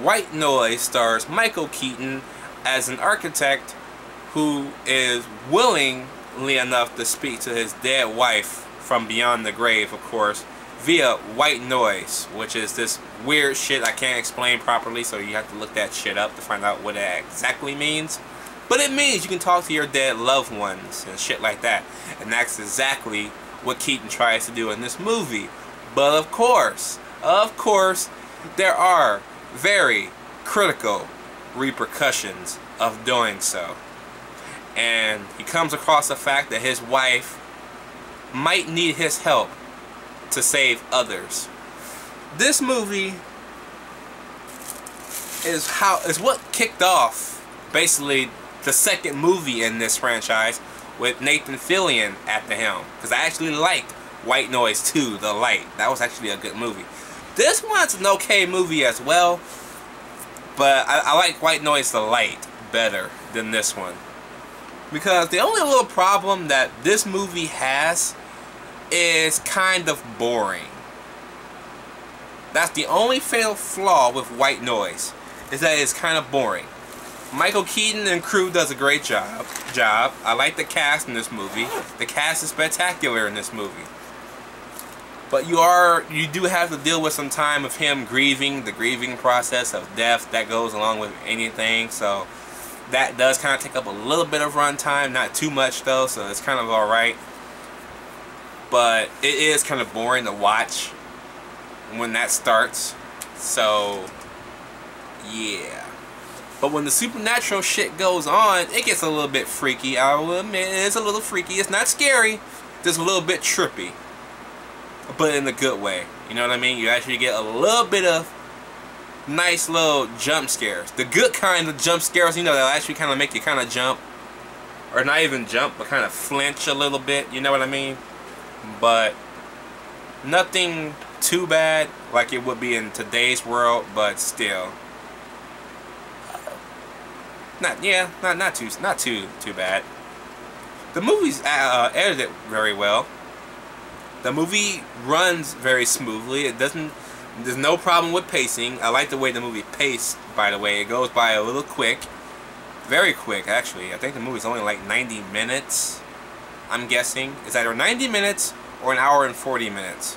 White Noise stars Michael Keaton as an architect who is willingly enough to speak to his dead wife from beyond the grave, of course, via white noise, which is this weird shit I can't explain properly, so you have to look that shit up to find out what it exactly means. But it means you can talk to your dead loved ones and shit like that. And that's exactly what Keaton tries to do in this movie. But of course, there are very critical repercussions of doing so. And he comes across the fact that his wife might need his help to save others. This movie is what kicked off basically the second movie in this franchise with Nathan Fillion at the helm. Because I actually liked White Noise 2, The Light. That was actually a good movie. This one's an okay movie as well, but I like White Noise, The Light better than this one. Because the only little problem that this movie has is kind of boring. That's the only fatal flaw with White Noise, is that it's kind of boring. Michael Keaton and crew does a great job. I like the cast in this movie. The cast is spectacular in this movie. But you do have to deal with some time of him grieving, the grieving process of death that goes along with anything. So that does kind of take up a little bit of runtime, not too much though, so it's kind of alright. But it is kind of boring to watch when that starts. So yeah. But when the supernatural shit goes on, it gets a little bit freaky. I will admit, it is a little freaky. It's not scary, just a little bit trippy. But in a good way. You know what I mean? You actually get a little bit of nice little jump scares. The good kind of jump scares, you know, that'll actually kind of make you kind of jump. Or not even jump, but kind of flinch a little bit. You know what I mean? But nothing too bad like it would be in today's world, but still. Not too bad. The movie's edited very well. The movie runs very smoothly. There's no problem with pacing. I like the way the movie paced, by the way. It goes by a little quick. Very quick, actually. I think the movie's only like 90 minutes, I'm guessing. It's either 90 minutes or an hour and 40 minutes.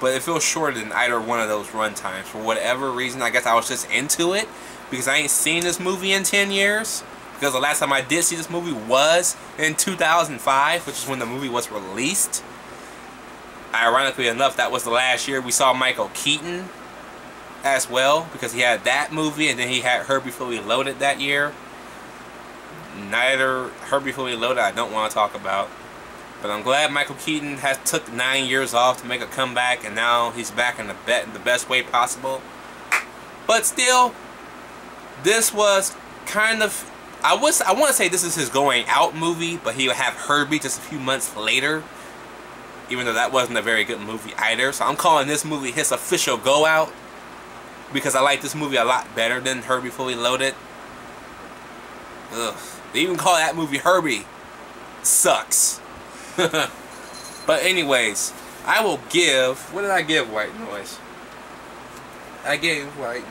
But it feels shorter than either one of those run times. For whatever reason, I guess I was just into it. Because I ain't seen this movie in 10 years. Because the last time I did see this movie was in 2005, which is when the movie was released. Ironically enough, that was the last year we saw Michael Keaton as well. Because he had that movie and then he had Herbie Fully Loaded that year. Neither Herbie Fully Loaded I don't want to talk about. But I'm glad Michael Keaton has took 9 years off to make a comeback. And now he's back in the best way possible. But still, this was kind of, I want to say this is his going out movie, but he would have Herbie just a few months later, even though that wasn't a very good movie either. So I'm calling this movie his official go out, because I like this movie a lot better than Herbie Fully Loaded. Ugh. They even call that movie Herbie. Sucks. But anyways, I will give, what did I give White Noise? I gave White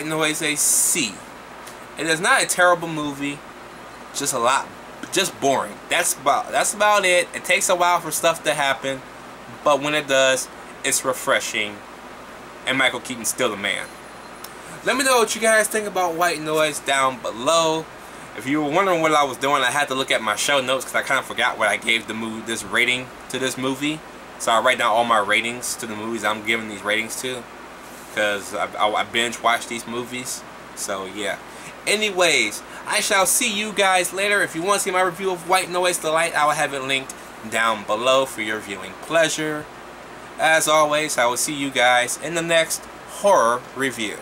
Noise a C. It is not a terrible movie, just boring. That's about it. It takes a while for stuff to happen, but when it does, it's refreshing, and Michael Keaton's still the man. Let me know what you guys think about White Noise down below. If you were wondering what I was doing, I had to look at my show notes because I kind of forgot what I gave this rating to this movie. So I write down all my ratings to the movies I'm giving these ratings to, because I binge watch these movies. So yeah. Anyways, I shall see you guys later. If you want to see my review of White Noise, The Light, I will have it linked down below for your viewing pleasure. As always, I will see you guys in the next horror review.